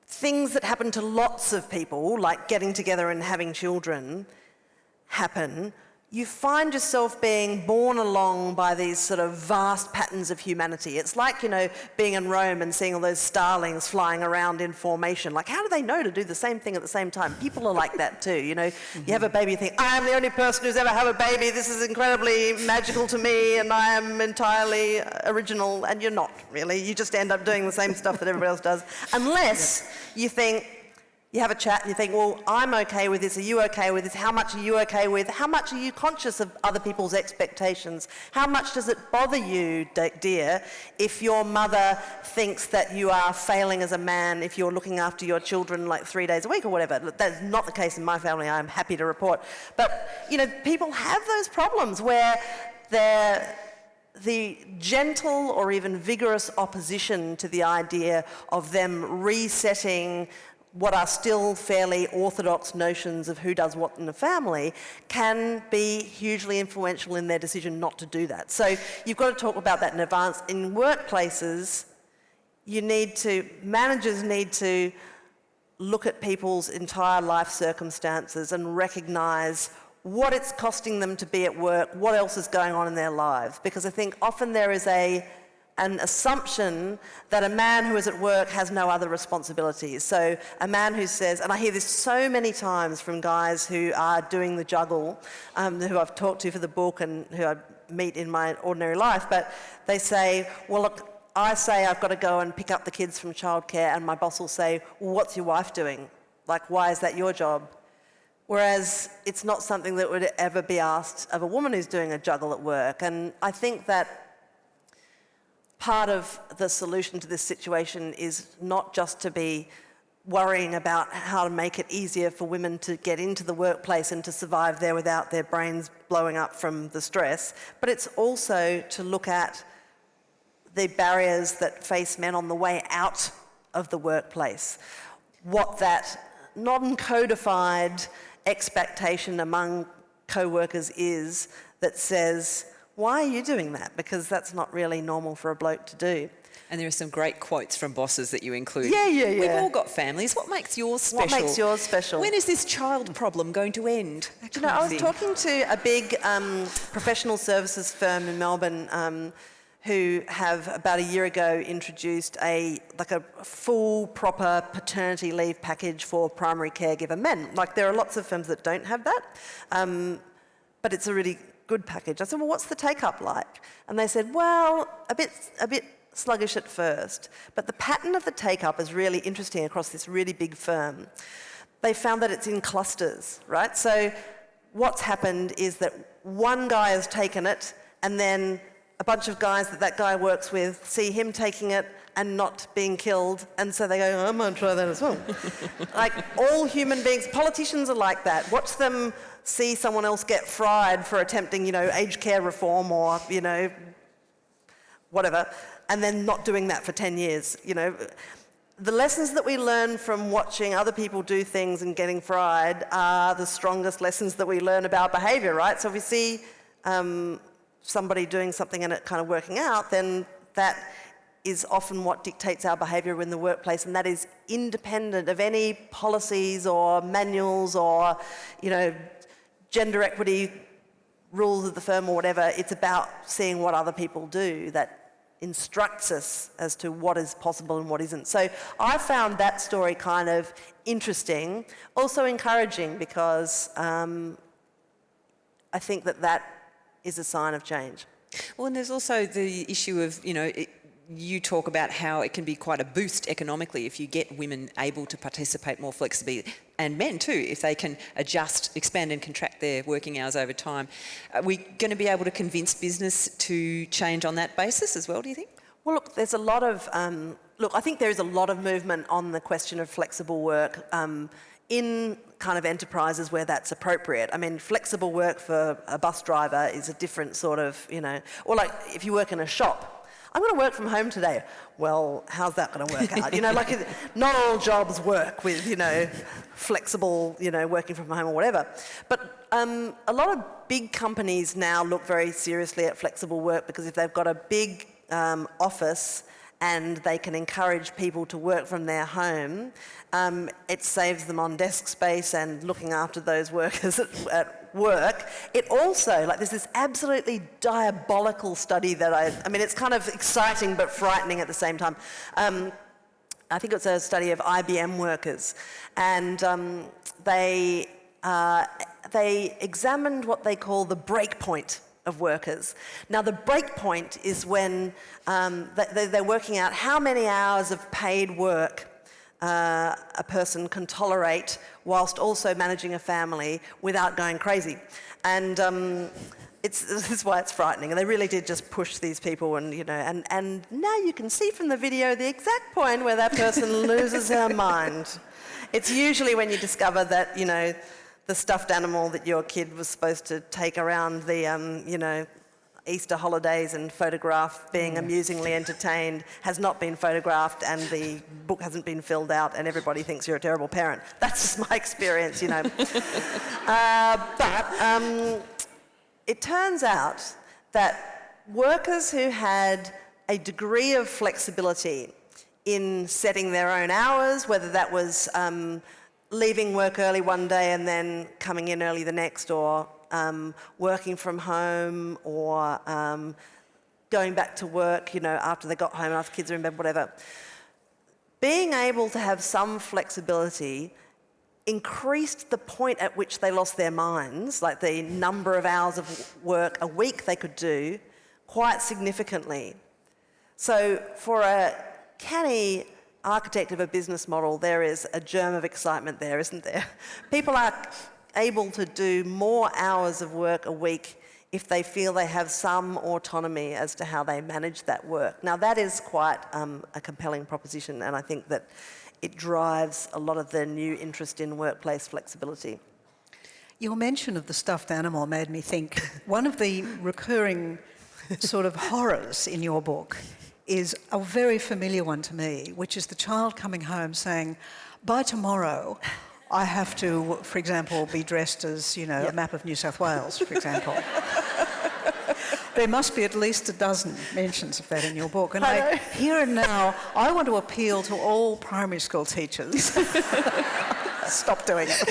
things that happen to lots of people, like getting together and having children, happen, you find yourself being borne along by these sort of vast patterns of humanity. It's like, being in Rome and seeing all those starlings flying around in formation. Like, how do they know to do the same thing at the same time? People are like that too, You have a baby, you think, I am the only person who's ever had a baby, this is incredibly magical to me, and I am entirely original, and you're not, really. You just end up doing the same stuff that everybody else does. Unless you think, You have a chat and you think, well, I'm okay with this. Are you okay with this? How much are you okay with? How much are you conscious of other people's expectations? How much does it bother you, dear, if your mother thinks that you are failing as a man if you're looking after your children like 3 days a week or whatever? That's not the case in my family, I'm happy to report. But, you know, people have those problems where the gentle or even vigorous opposition to the idea of them resetting what are still fairly orthodox notions of who does what in the family can be hugely influential in their decision not to do that. So you've got to talk about that in advance. In workplaces, managers need to look at people's entire life circumstances and recognise what it's costing them to be at work, what else is going on in their lives. Because I think often there is an assumption that a man who is at work has no other responsibilities. So a man who says, and I hear this so many times from guys who are doing the juggle, who I've talked to for the book and who I meet in my ordinary life, but they say, well, look, I say I've got to go and pick up the kids from childcare, and my boss will say, well, what's your wife doing? Like, why is that your job? Whereas it's not something that would ever be asked of a woman who's doing a juggle at work. And I think that part of the solution to this situation is not just to be worrying about how to make it easier for women to get into the workplace and to survive there without their brains blowing up from the stress, but it's also to look at the barriers that face men on the way out of the workplace. What that non-codified expectation among co-workers is that says, why are you doing that? Because that's not really normal for a bloke to do. And there are some great quotes from bosses that you include. Yeah. We've all got families. What makes yours special? What makes yours special? When is this child problem going to end? You know, I was talking to a big professional services firm in Melbourne who have about a year ago introduced a full proper paternity leave package for primary caregiver men. Like, there are lots of firms that don't have that, but it's a really good package. I said, well, what's the take-up like? And they said, well, a bit sluggish at first, but the pattern of the take-up is really interesting across this really big firm. They found that it's in clusters, right? So what's happened is that one guy has taken it, and then a bunch of guys that guy works with see him taking it and not being killed, and so they go, I'm going to try that as well. Like, all human beings, politicians are like that. Watch them see someone else get fried for attempting, aged care reform or, whatever, and then not doing that for 10 years, The lessons that we learn from watching other people do things and getting fried are the strongest lessons that we learn about behaviour, right? So if we see somebody doing something and it kind of working out, then that is often what dictates our behaviour in the workplace, and that is independent of any policies or manuals or, gender equity rules of the firm or whatever. It's about seeing what other people do that instructs us as to what is possible and what isn't. So I found that story kind of interesting, also encouraging, because I think that is a sign of change. Well, and there's also the issue of, you talk about how it can be quite a boost economically if you get women able to participate more flexibly, and men too, if they can adjust, expand and contract their working hours over time. Are we going to be able to convince business to change on that basis as well, do you think? Well, look, there's a lot of... I think there is a lot of movement on the question of flexible work in kind of enterprises where that's appropriate. I mean, flexible work for a bus driver is a different sort of, or like if you work in a shop, I'm going to work from home today. Well, how's that going to work out? Not all jobs work with, flexible, working from home or whatever. But a lot of big companies now look very seriously at flexible work, because if they've got a big office and they can encourage people to work from their home, it saves them on desk space and looking after those workers at work. It also, there's this absolutely diabolical study that I mean, it's kind of exciting but frightening at the same time. I think it's a study of IBM workers, and they examined what they call the breakpoint of workers. Now, the breakpoint is when they're working out how many hours of paid work a person can tolerate whilst also managing a family without going crazy. And this is why it's frightening. And they really did just push these people, and and now you can see from the video the exact point where that person loses her mind. It's usually when you discover that, the stuffed animal that your kid was supposed to take around the, Easter holidays and photograph being amusingly entertained has not been photographed, and the book hasn't been filled out, and everybody thinks you're a terrible parent. That's just my experience, But it turns out that workers who had a degree of flexibility in setting their own hours, whether that was leaving work early one day and then coming in early the next, or working from home, or going back to work, after they got home, after kids are in bed, whatever. Being able to have some flexibility increased the point at which they lost their minds, like the number of hours of work a week they could do, quite significantly. So for a canny architect of a business model, there is a germ of excitement there, isn't there? People are able to do more hours of work a week if they feel they have some autonomy as to how they manage that work. Now, that is quite a compelling proposition, and I think that it drives a lot of the new interest in workplace flexibility. Your mention of the stuffed animal made me think one of the recurring sort of horrors in your book is a very familiar one to me, which is the child coming home saying, by tomorrow, I have to, for example, be dressed as, a map of New South Wales, for example. There must be at least a dozen mentions of that in your book. And here and now, I want to appeal to all primary school teachers. Stop doing it.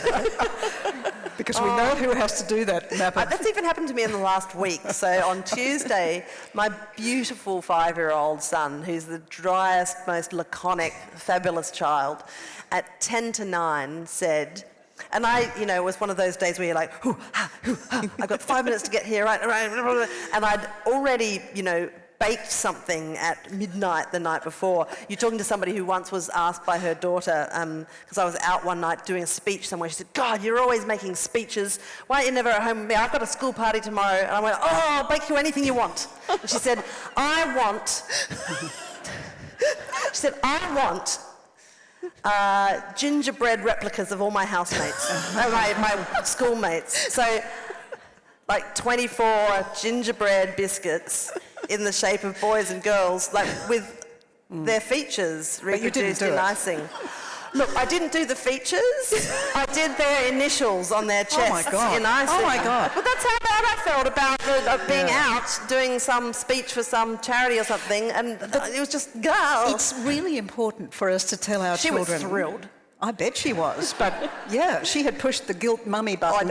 Because we know who has to do that map. That's even happened to me in the last week. So on Tuesday, my beautiful 5-year-old son, who's the driest, most laconic, fabulous child, at 10 to 9 said, and it was one of those days where you're like, I've got 5 minutes to get here, right, and I'd already, baked something at midnight the night before. You're talking to somebody who once was asked by her daughter, because I was out one night doing a speech somewhere, she said, God, you're always making speeches. Why aren't you never at home with me? I've got a school party tomorrow. And I went, I'll bake you anything you want. And she said, I want gingerbread replicas of all my housemates, my schoolmates. So, like 24 gingerbread biscuits in the shape of boys and girls, like with their features reproduced in icing. Look, I didn't do the features. I did their initials on their chests in icing. Oh my God. But that's how bad I felt about being out doing some speech for some charity or something, and it was just It's really important for us to tell our children. She was thrilled. I bet she was, but she had pushed the guilt mummy button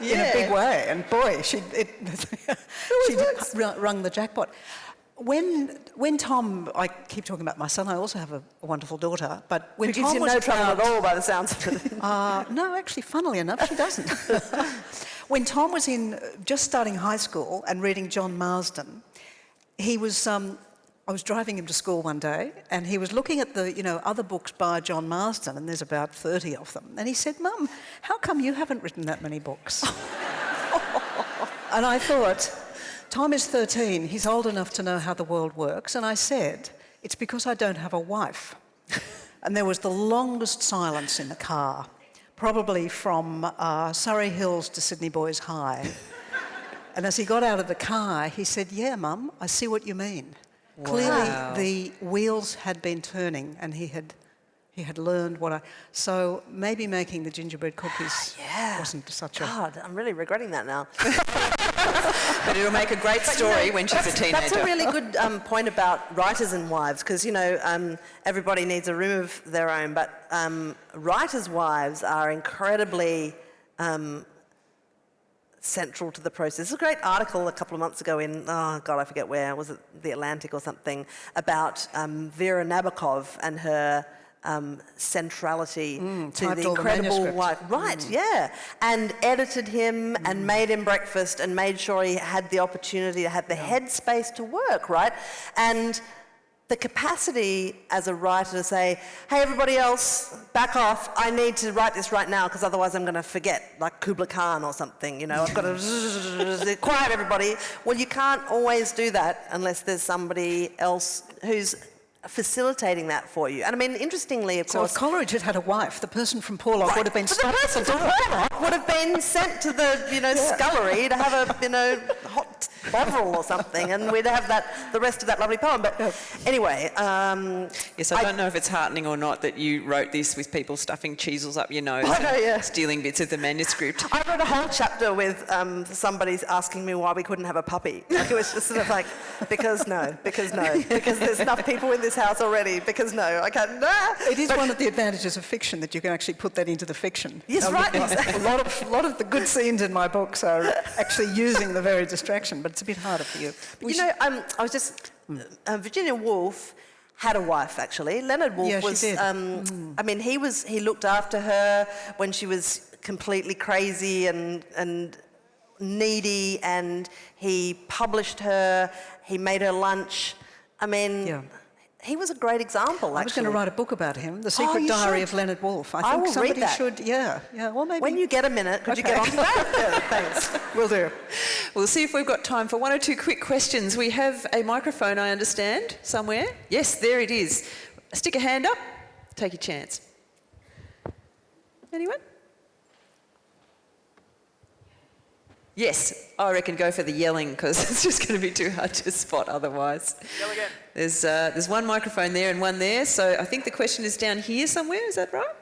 in a big way, and boy, she rung the jackpot. When Tom, I keep talking about my son, I also have a wonderful daughter, but when Tom gives you no trouble at all by the sounds of it. No, actually, funnily enough, she doesn't. When Tom was just starting high school and reading John Marsden, he was, I was driving him to school one day, and he was looking at the, other books by John Marsden, and there's about 30 of them. And he said, Mum, how come you haven't written that many books? And I thought, Tom is 13, he's old enough to know how the world works. And I said, it's because I don't have a wife. And there was the longest silence in the car, probably from Surrey Hills to Sydney Boys High. And as he got out of the car, he said, yeah, Mum, I see what you mean. Wow. Clearly the wheels had been turning, and he had learned so maybe making the gingerbread cookies wasn't such God, I'm really regretting that now. But it'll make a great story when she's a teenager. That's a really good point about writers and wives, because, everybody needs a room of their own, but writers' wives are incredibly central to the process. There's a great article a couple of months ago in, I forget where, was it The Atlantic or something, about Vera Nabokov and her centrality to the incredible wife. Right, and edited him and made him breakfast and made sure he had the opportunity to have the headspace to work, right? And the capacity as a writer to say, hey, everybody else, back off. I need to write this right now because otherwise I'm going to forget, like Kubla Khan or something, you know. I've got to quiet everybody. Well, you can't always do that unless there's somebody else who's facilitating that for you. And I mean, interestingly, of course... So if Coleridge had had a wife, the person from Porlock would have been... But the person from Porlock would have been sent to the, scullery to have a, hot bovril or something, and we'd have the rest of that lovely poem. But anyway... yes, I don't know if it's heartening or not that you wrote this with people stuffing cheesels up your nose and stealing bits of the manuscript. I wrote a whole chapter with somebody asking me why we couldn't have a puppy. Like, it was just sort of like, because there's enough people in this house already, because I can't. It is one of the advantages of fiction that you can actually put that into the fiction. Yes, right. A lot of the good scenes in my books are actually using the very distraction, but it's a bit harder for you. I was just... Virginia Woolf had a wife, actually. Leonard Woolf was... She did. I mean, he looked after her when she was completely crazy and needy, and he published her, he made her lunch. I mean... He was a great example, I was going to write a book about him, The Secret Diary of Leonard Woolf. I think will somebody read that. should, well, maybe... When you get a minute, could you get on to that? Yeah, thanks. Will do. We'll see if we've got time for one or two quick questions. We have a microphone, I understand, somewhere. Yes, there it is. Stick a hand up. Take your chance. Anyone? Yes, I reckon go for the yelling because it's just going to be too hard to spot otherwise. Yell again. There's one microphone there and one there, so I think the question is down here somewhere, is that right?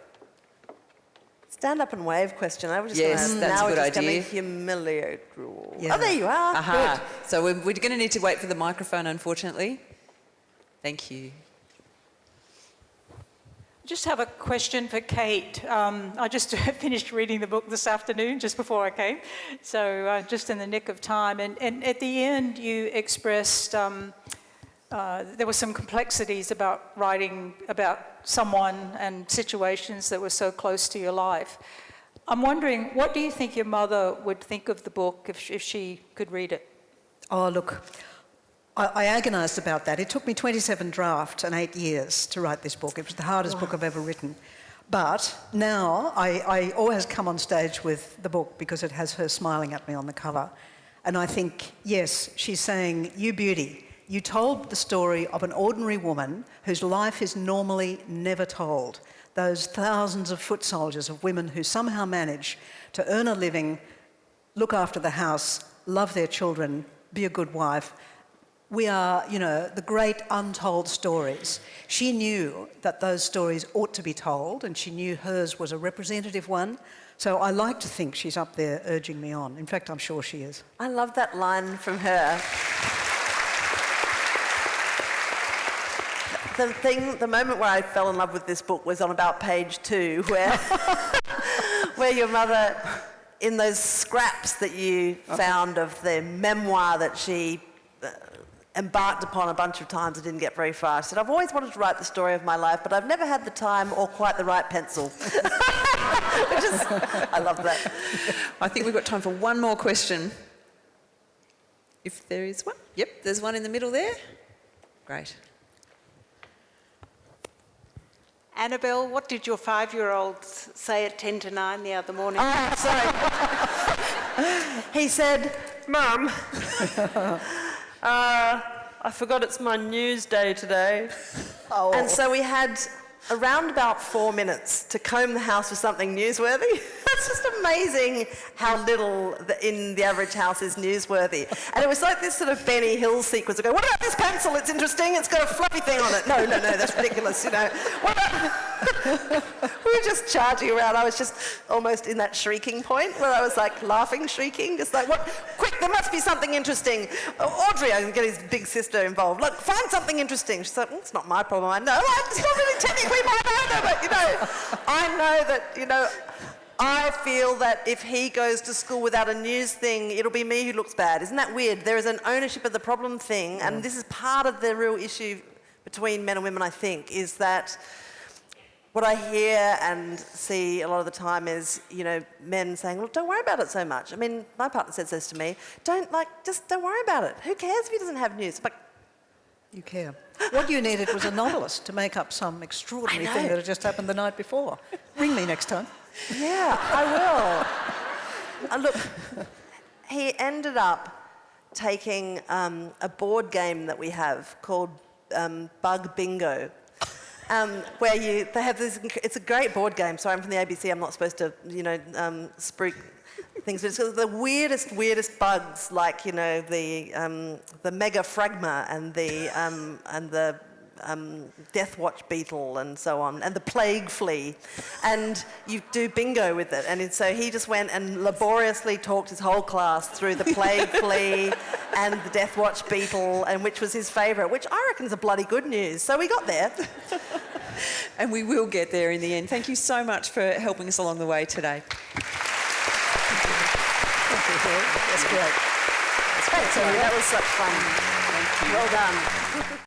Stand up and wave question. I was just Yes, gonna, that's now a good we're just idea. going to humiliate you all. Yeah. Oh, there you are. Aha. Good. So we're going to need to wait for the microphone, unfortunately. Thank you. Just have a question for Kate. I just finished reading the book this afternoon, just before I came, so just in the nick of time. And at the end, you expressed there were some complexities about writing about someone and situations that were so close to your life. I'm wondering, what do you think your mother would think of the book if she could read it? Oh, look, I agonised about that. It took me 27 drafts and 8 years to write this book. It was the hardest book I've ever written. But now I always come on stage with the book because it has her smiling at me on the cover. And I think, yes, she's saying, you beauty, you told the story of an ordinary woman whose life is normally never told. Those thousands of foot soldiers of women who somehow manage to earn a living, look after the house, love their children, be a good wife. We are, the great untold stories. She knew that those stories ought to be told, and she knew hers was a representative one. So I like to think she's up there urging me on. In fact, I'm sure she is. I love that line from her. The moment where I fell in love with this book was on about page 2, where your mother, in those scraps that you found of the memoir that she embarked upon a bunch of times and didn't get very far. She said, I've always wanted to write the story of my life, but I've never had the time or quite the right pencil. I love that. I think we've got time for one more question. If there is one. Yep, there's one in the middle there. Great. Annabel, what did your 5-year-old say at 10 to 9 the other morning? Oh, sorry. He said, Mum, I forgot it's my news day today. Oh. And so we had around about 4 minutes to comb the house for something newsworthy. It's just amazing how little in the average house is newsworthy. And it was like this sort of Benny Hill sequence. I go, what about this pencil? It's interesting. It's got a fluffy thing on it. No, that's ridiculous, What about... We were just charging around. I was just almost in that shrieking point where I was like laughing, shrieking, just like, what? Quick, there must be something interesting. Audrey, I can get his big sister involved. Look, find something interesting. She's like, it's not my problem. I know. It's not really technically my matter, but, I know that, I feel that if he goes to school without a news thing, it'll be me who looks bad. Isn't that weird? There is an ownership of the problem thing, and this is part of the real issue between men and women, I think, is that what I hear and see a lot of the time is, men saying, well, don't worry about it so much. I mean, my partner says this to me, just don't worry about it. Who cares if he doesn't have news? But You care. What you needed was a novelist to make up some extraordinary thing that had just happened the night before. Ring me next time. Yeah, I will. Look, he ended up taking a board game that we have called Bug Bingo, where they have this. It's a great board game. So I'm from the ABC. I'm not supposed to, spruik things, but it's the weirdest bugs, like the mega phragma and the death watch beetle and so on, and the plague flea, and you do bingo with it. And so he just went and laboriously talked his whole class through the plague flea and the death watch beetle, and which was his favourite, which I reckon is a bloody good news. So we got there. And we will get there in the end. Thank you so much for helping us along the way today. That's great. Thanks, Amy. That was such fun. Thank you. Well done.